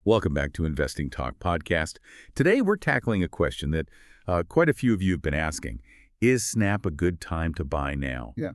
Welcome back to Investing Talk Podcast. Today, we're tackling a question that quite a few of you have been asking. Is Snap a good time to buy now? Yeah.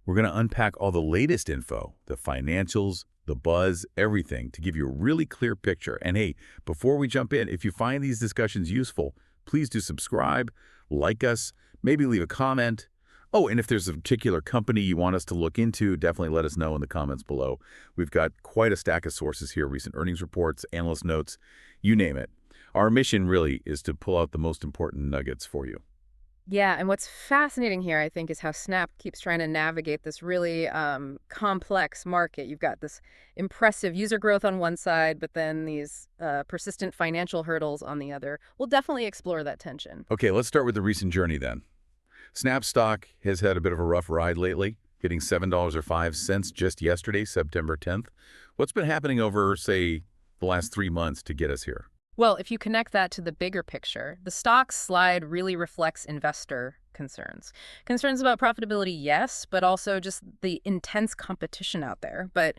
We're going to unpack all the latest info, the financials, the buzz, everything, to give you a really clear picture. And hey, before we jump in, if you find these discussions useful, please do subscribe, like us, maybe leave a comment. Oh, and if there's a particular company you want us to look into, definitely let us know in the comments below. We've got quite a stack of sources here, recent earnings reports, analyst notes, you name it. Our mission really is to pull out the most important nuggets for you. Yeah, and what's fascinating here, I think, is how Snap keeps trying to navigate this really complex market. You've got this impressive user growth on one side, but then these persistent financial hurdles on the other. We'll definitely explore that tension. Okay, let's start with the recent journey then. Snap stock has had a bit of a rough ride lately, hitting $7.05 just yesterday, September 10th. What's been happening over, say, the last 3 months to get us here? Well, if you connect that to the bigger picture, the stock slide really reflects investor concerns. Concerns about profitability, yes, but also just the intense competition out there. But,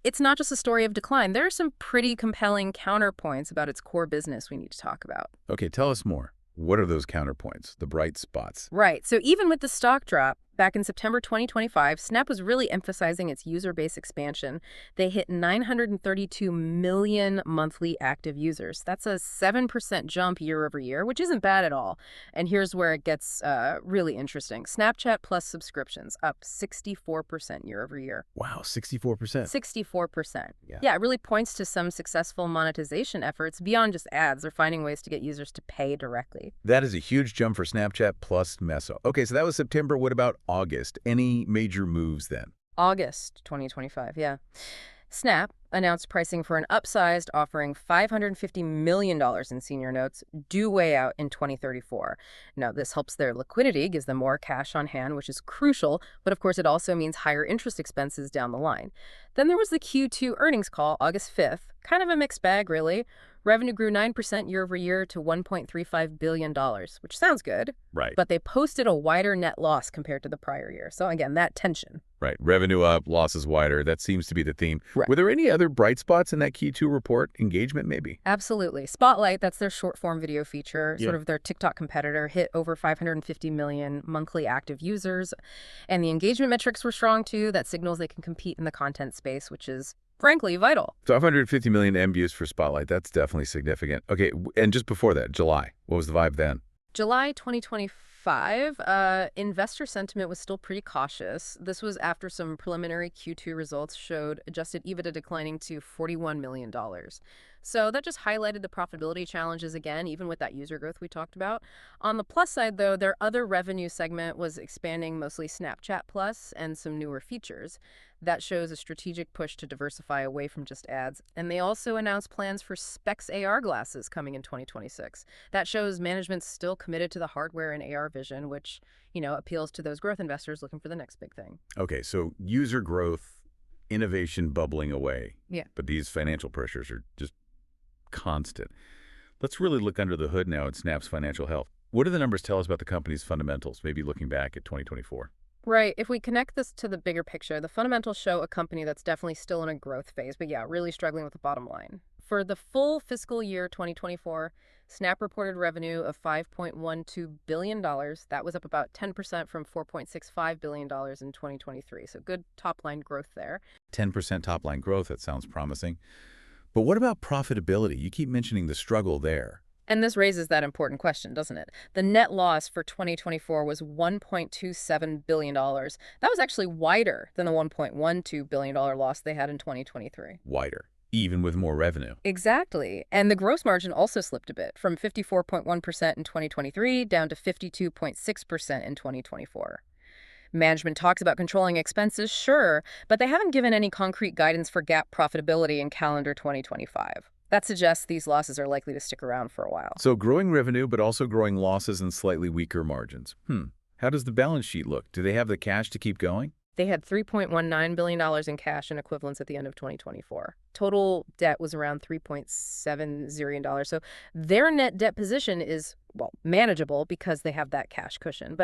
it's not just a story of decline. There are some pretty compelling counterpoints about its core business we need to talk about. Okay, tell us more. What are those counterpoints, the bright spots? Right. So even with the stock drop, back in September 2025, Snap was really emphasizing its user base expansion. They hit 932 million monthly active users. That's a 7% jump year over year, which isn't bad at all. And here's where it gets really interesting. Snapchat Plus subscriptions up 64% year over year. Wow, 64%. 64%. Yeah. Yeah, it really points to some successful monetization efforts beyond just ads. They're finding ways to get users to pay directly. That is a huge jump for Snapchat plus Meso. Okay, so that was September. What about August? Any major moves then? August 2025, yeah. Snap announced pricing for an upsized offering $550 million in senior notes due way out in 2034. Now, this helps their liquidity, gives them more cash on hand, which is crucial, but of course it also means higher interest expenses down the line. Then there was the Q2 earnings call, August 5th. Kind of a mixed bag, really. Revenue grew 9% year over year to $1.35 billion, which sounds good. Right. But they posted a wider net loss compared to the prior year. So again, that tension. Right. Revenue up, losses wider. That seems to be the theme. Right. Were there any other bright spots in that Q2 report? Engagement, maybe? Absolutely. Spotlight, that's their short-form video feature, Yeah. sort of their TikTok competitor, hit over 550 million monthly active users. And the engagement metrics were strong, too. That signals they can compete in the content space, which is frankly vital. So 550 million MVUs for Spotlight. That's definitely significant. Okay, and just before that, July. What was the vibe then? July 2025, investor sentiment was still pretty cautious. This was after some preliminary Q2 results showed adjusted EBITDA declining to $41 million. So that just highlighted the profitability challenges again, even with that user growth we talked about. On the plus side, though, their other revenue segment was expanding, mostly Snapchat Plus and some newer features. That shows a strategic push to diversify away from just ads. And they also announced plans for Specs AR glasses coming in 2026. That shows management's still committed to the hardware and AR vision, which, appeals to those growth investors looking for the next big thing. Okay, so user growth, innovation bubbling away. Yeah. But these financial pressures are just constant. Let's really look under the hood now at Snap's financial health. What do the numbers tell us about the company's fundamentals, maybe looking back at 2024? Right. If we connect this to the bigger picture, the fundamentals show a company that's definitely still in a growth phase, but yeah, really struggling with the bottom line. For the full fiscal year 2024, Snap reported revenue of $5.12 billion. That was up about 10% from $4.65 billion in 2023. So good top-line growth there. 10% top-line growth, that sounds promising. But what about profitability? You keep mentioning the struggle there. And this raises that important question, doesn't it? The net loss for 2024 was $1.27 billion. That was actually wider than the $1.12 billion loss they had in 2023. Wider, even with more revenue. Exactly. And the gross margin also slipped a bit, from 54.1% in 2023 down to 52.6% in 2024. Management talks about controlling expenses, sure, but they haven't given any concrete guidance for GAAP profitability in calendar 2025. That suggests these losses are likely to stick around for a while. So growing revenue, but also growing losses and slightly weaker margins. How does the balance sheet look? Do they have the cash to keep going? They had $3.19 billion in cash and equivalents at the end of 2024. Total debt was around $3.7 billion. So their net debt position is, manageable because they have that cash cushion.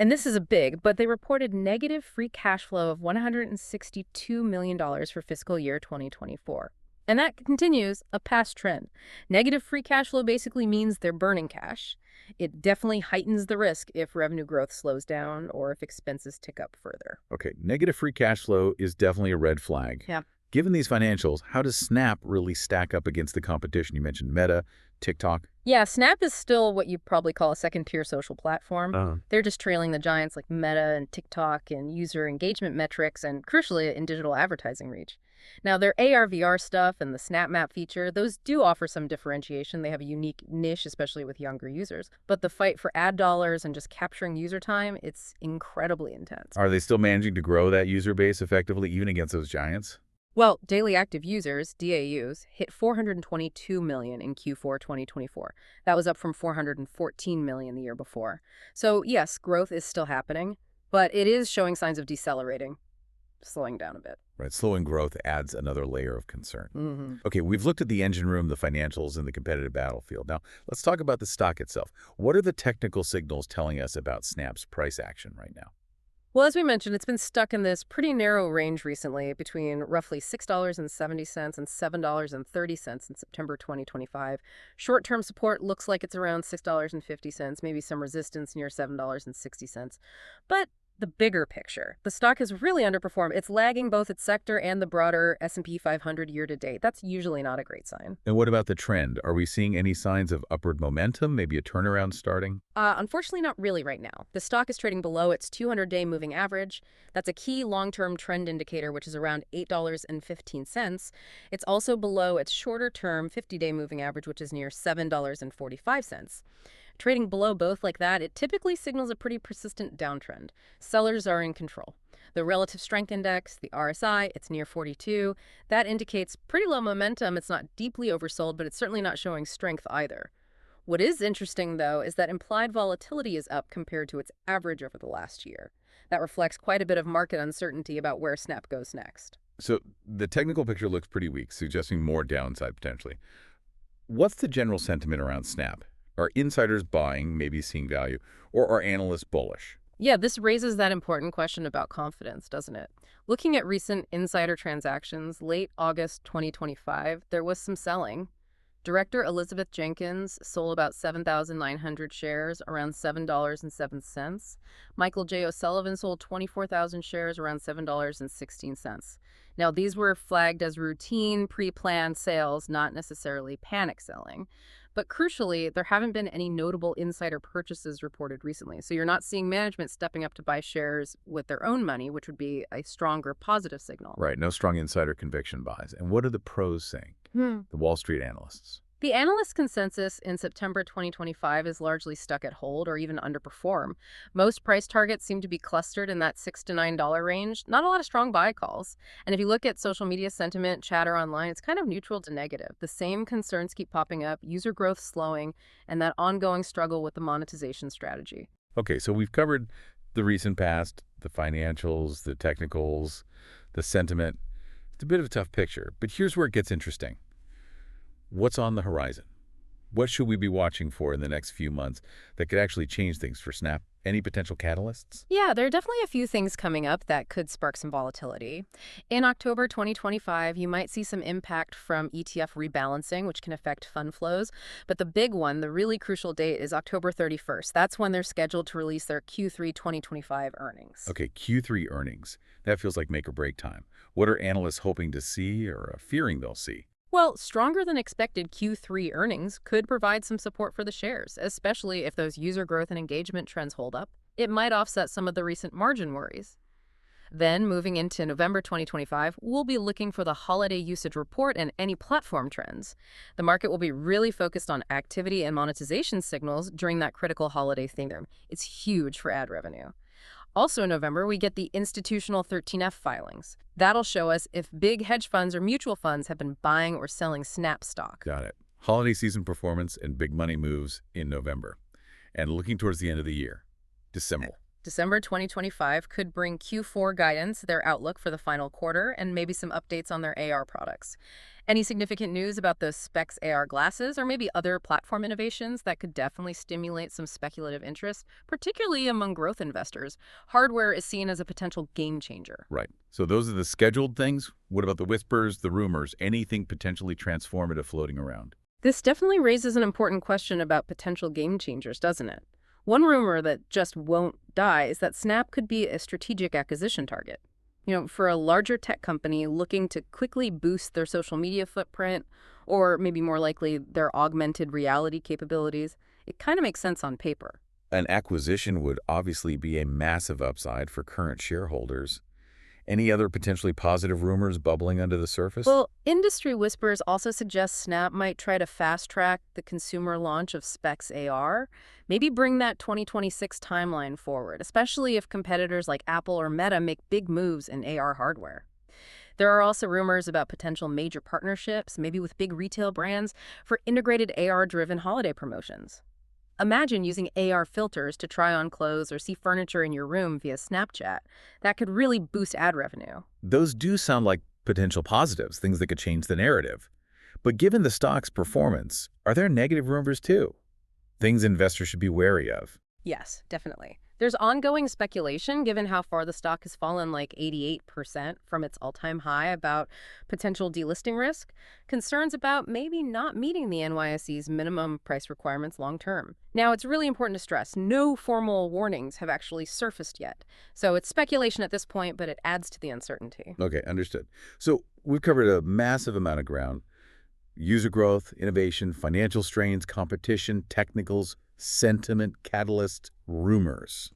And this is but they reported negative free cash flow of $162 million for fiscal year 2024. And that continues a past trend. Negative free cash flow basically means they're burning cash. It definitely heightens the risk if revenue growth slows down or if expenses tick up further. Okay, negative free cash flow is definitely a red flag. Yeah. Given these financials, how does Snap really stack up against the competition? You mentioned Meta, TikTok. Yeah, Snap is still what you'd probably call a second-tier social platform. Uh, They're just trailing the giants like Meta and TikTok in user engagement metrics and, crucially, in digital advertising reach. Now, their AR/VR stuff and the Snap Map feature, those do offer some differentiation. They have a unique niche, especially with younger users. But the fight for ad dollars and just capturing user time, it's incredibly intense. Are they still managing to grow that user base effectively, even against those giants? Well, daily active users, DAUs, hit 422 million in Q4 2024. That was up from 414 million the year before. So yes, growth is still happening, but it is showing signs of decelerating, slowing down a bit. Right, slowing growth adds another layer of concern. Mm-hmm. Okay, we've looked at the engine room, the financials, and the competitive battlefield. Now, let's talk about the stock itself. What are the technical signals telling us about Snap's price action right now? Well, as we mentioned, it's been stuck in this pretty narrow range recently between roughly $6.70 and $7.30 in September 2025. Short-term support looks like it's around $6.50, maybe some resistance near $7.60. But the bigger picture, the stock has really underperformed. It's lagging both its sector and the broader S&P 500 year to date. That's usually not a great sign. And what about the trend? Are we seeing any signs of upward momentum, maybe a turnaround starting? Unfortunately, not really right now. The stock is trading below its 200-day moving average. That's a key long-term trend indicator, which is around $8.15. It's also below its shorter-term 50-day moving average, which is near $7.45. Trading below both like that, it typically signals a pretty persistent downtrend. Sellers are in control. The Relative Strength Index, the RSI, it's near 42. That indicates pretty low momentum. It's not deeply oversold, but it's certainly not showing strength either. What is interesting, though, is that implied volatility is up compared to its average over the last year. That reflects quite a bit of market uncertainty about where Snap goes next. So the technical picture looks pretty weak, suggesting more downside potentially. What's the general sentiment around Snap? Are insiders buying, maybe seeing value, or are analysts bullish? Yeah, this raises that important question about confidence, doesn't it? Looking at recent insider transactions, late August 2025, there was some selling. Director Elizabeth Jenkins sold about 7,900 shares, around $7.07. Michael J. O'Sullivan sold 24,000 shares, around $7.16. Now, these were flagged as routine, pre-planned sales, not necessarily panic selling. But crucially, there haven't been any notable insider purchases reported recently. So you're not seeing management stepping up to buy shares with their own money, which would be a stronger positive signal. Right, no strong insider conviction buys. And what are the pros saying? The Wall Street analysts. The analyst consensus in September 2025 is largely stuck at hold or even underperform. Most price targets seem to be clustered in that $6 to $9 range. Not a lot of strong buy calls. And if you look at social media sentiment, chatter online, it's kind of neutral to negative. The same concerns keep popping up, user growth slowing, and that ongoing struggle with the monetization strategy. Okay, so we've covered the recent past, the financials, the technicals, the sentiment. It's a bit of a tough picture, but here's where it gets interesting. What's on the horizon? What should we be watching for in the next few months that could actually change things for Snap? Any potential catalysts? Yeah, there are definitely a few things coming up that could spark some volatility. In October 2025, you might see some impact from ETF rebalancing, which can affect fund flows. But the big one, the really crucial date, is October 31st. That's when they're scheduled to release their Q3 2025 earnings. Okay, Q3 earnings. That feels like make or break time. What are analysts hoping to see or fearing they'll see? Well, stronger than expected Q3 earnings could provide some support for the shares, especially if those user growth and engagement trends hold up. It might offset some of the recent margin worries. Then, moving into November 2025, we'll be looking for the holiday usage report and any platform trends. The market will be really focused on activity and monetization signals during that critical holiday theme. It's huge for ad revenue. Also in November, we get the institutional 13F filings. That'll show us if big hedge funds or mutual funds have been buying or selling Snap stock. Got it. Holiday season performance and big money moves in November. And looking towards the end of the year, December. December 2025 could bring Q4 guidance, their outlook for the final quarter, and maybe some updates on their AR products. Any significant news about the Specs AR glasses or maybe other platform innovations that could definitely stimulate some speculative interest, particularly among growth investors? Hardware is seen as a potential game changer. Right. So those are the scheduled things. What about the whispers, the rumors, anything potentially transformative floating around? This definitely raises an important question about potential game changers, doesn't it? One rumor that just won't die is that Snap could be a strategic acquisition target. For a larger tech company looking to quickly boost their social media footprint, or maybe more likely, their augmented reality capabilities, it kind of makes sense on paper. An acquisition would obviously be a massive upside for current shareholders. Any other potentially positive rumors bubbling under the surface? Well, industry whispers also suggest Snap might try to fast-track the consumer launch of Specs AR, maybe bring that 2026 timeline forward, especially if competitors like Apple or Meta make big moves in AR hardware. There are also rumors about potential major partnerships, maybe with big retail brands, for integrated AR-driven holiday promotions. Imagine using AR filters to try on clothes or see furniture in your room via Snapchat. That could really boost ad revenue. Those do sound like potential positives, things that could change the narrative. But given the stock's performance, are there negative rumors too? Things investors should be wary of. Yes, definitely. There's ongoing speculation, given how far the stock has fallen, like 88% from its all-time high, about potential delisting risk, concerns about maybe not meeting the NYSE's minimum price requirements long term. Now, it's really important to stress, no formal warnings have actually surfaced yet. So it's speculation at this point, but it adds to the uncertainty. Okay, understood. So we've covered a massive amount of ground. User growth, innovation, financial strains, competition, technicals, sentiment, catalyst, rumors.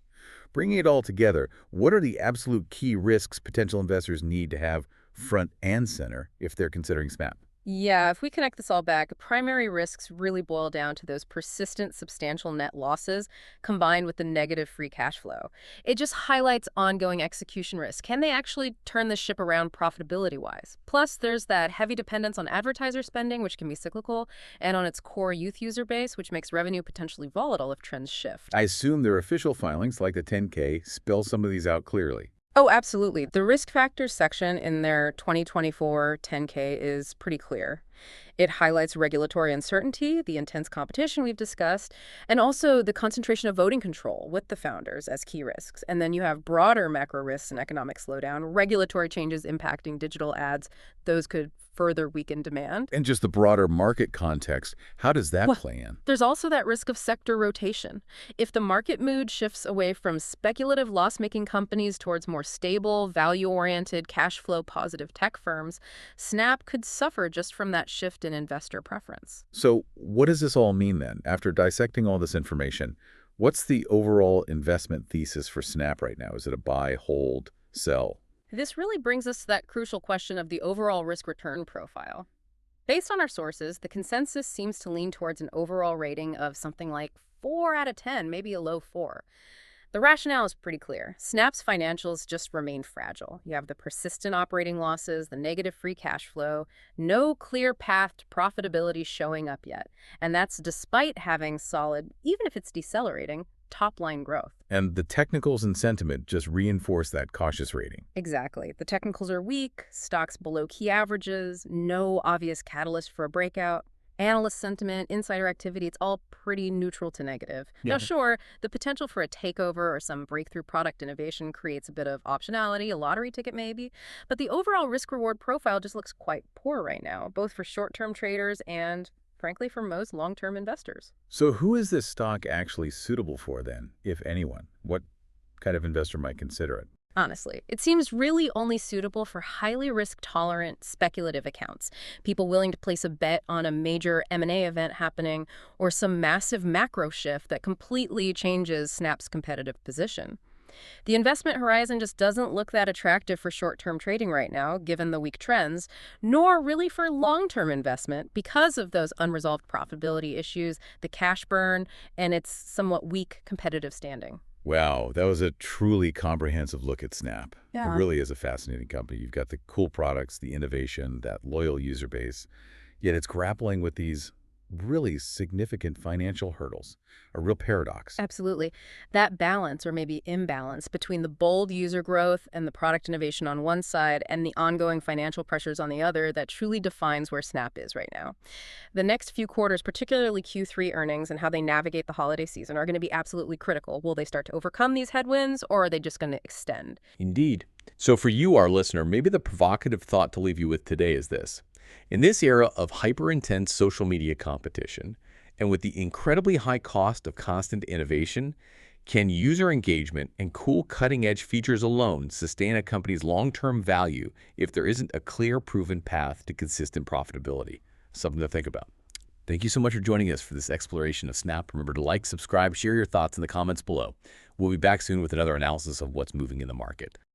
Bringing it all together, what are the absolute key risks potential investors need to have front and center if they're considering SNAP? Yeah, if we connect this all back, primary risks really boil down to those persistent substantial net losses combined with the negative free cash flow. It just highlights ongoing execution risk. Can they actually turn the ship around profitability-wise? Plus, there's that heavy dependence on advertiser spending, which can be cyclical, and on its core youth user base, which makes revenue potentially volatile if trends shift. I assume their official filings, like the 10K, spell some of these out clearly. Oh, absolutely. The risk factors section in their 2024 10K is pretty clear. It highlights regulatory uncertainty, the intense competition we've discussed, and also the concentration of voting control with the founders as key risks. And then you have broader macro risks and economic slowdown, regulatory changes impacting digital ads. Those could further weaken demand. And just the broader market context, how does that Well, play in? There's also that risk of sector rotation. If the market mood shifts away from speculative loss-making companies towards more stable, value-oriented, cash flow positive tech firms, Snap could suffer just from that shift in investor preference. So what does this all mean then? After dissecting all this information, what's the overall investment thesis for Snap right now? Is it a buy, hold, sell? This really brings us to that crucial question of the overall risk-return profile. Based on our sources, the consensus seems to lean towards an overall rating of something like 4 out of 10, maybe a low 4. The rationale is pretty clear. Snap's financials just remain fragile. You have the persistent operating losses, the negative free cash flow, no clear path to profitability showing up yet. And that's despite having solid, even if it's decelerating, top-line growth. And the technicals and sentiment just reinforce that cautious rating. Exactly. The technicals are weak, stocks below key averages, no obvious catalyst for a breakout. Analyst sentiment, insider activity, it's all pretty neutral to negative. Yeah. Now, sure, the potential for a takeover or some breakthrough product innovation creates a bit of optionality, a lottery ticket maybe, but the overall risk-reward profile just looks quite poor right now, both for short-term traders and, frankly, for most long-term investors. So who is this stock actually suitable for then, if anyone? What kind of investor might consider it? Honestly, it seems really only suitable for highly risk-tolerant speculative accounts, people willing to place a bet on a major M&A event happening or some massive macro shift that completely changes Snap's competitive position. The investment horizon just doesn't look that attractive for short-term trading right now, given the weak trends, nor really for long-term investment because of those unresolved profitability issues, the cash burn, and its somewhat weak competitive standing. Wow, that was a truly comprehensive look at Snap. Yeah. It really is a fascinating company. You've got the cool products, the innovation, that loyal user base, yet it's grappling with these really significant financial hurdles, a real paradox. Absolutely. That balance, or maybe imbalance, between the bold user growth and the product innovation on one side and the ongoing financial pressures on the other, that truly defines where Snap is right now. The next few quarters, particularly Q3 earnings and how they navigate the holiday season, are going to be absolutely critical. Will they start to overcome these headwinds, or are they just going to extend? Indeed. So for you, our listener, maybe the provocative thought to leave you with today is this. In this era of hyper-intense social media competition, and with the incredibly high cost of constant innovation, can user engagement and cool cutting-edge features alone sustain a company's long-term value if there isn't a clear, proven path to consistent profitability? Something to think about. Thank you so much for joining us for this exploration of Snap. Remember to like, subscribe, share your thoughts in the comments below. We'll be back soon with another analysis of what's moving in the market.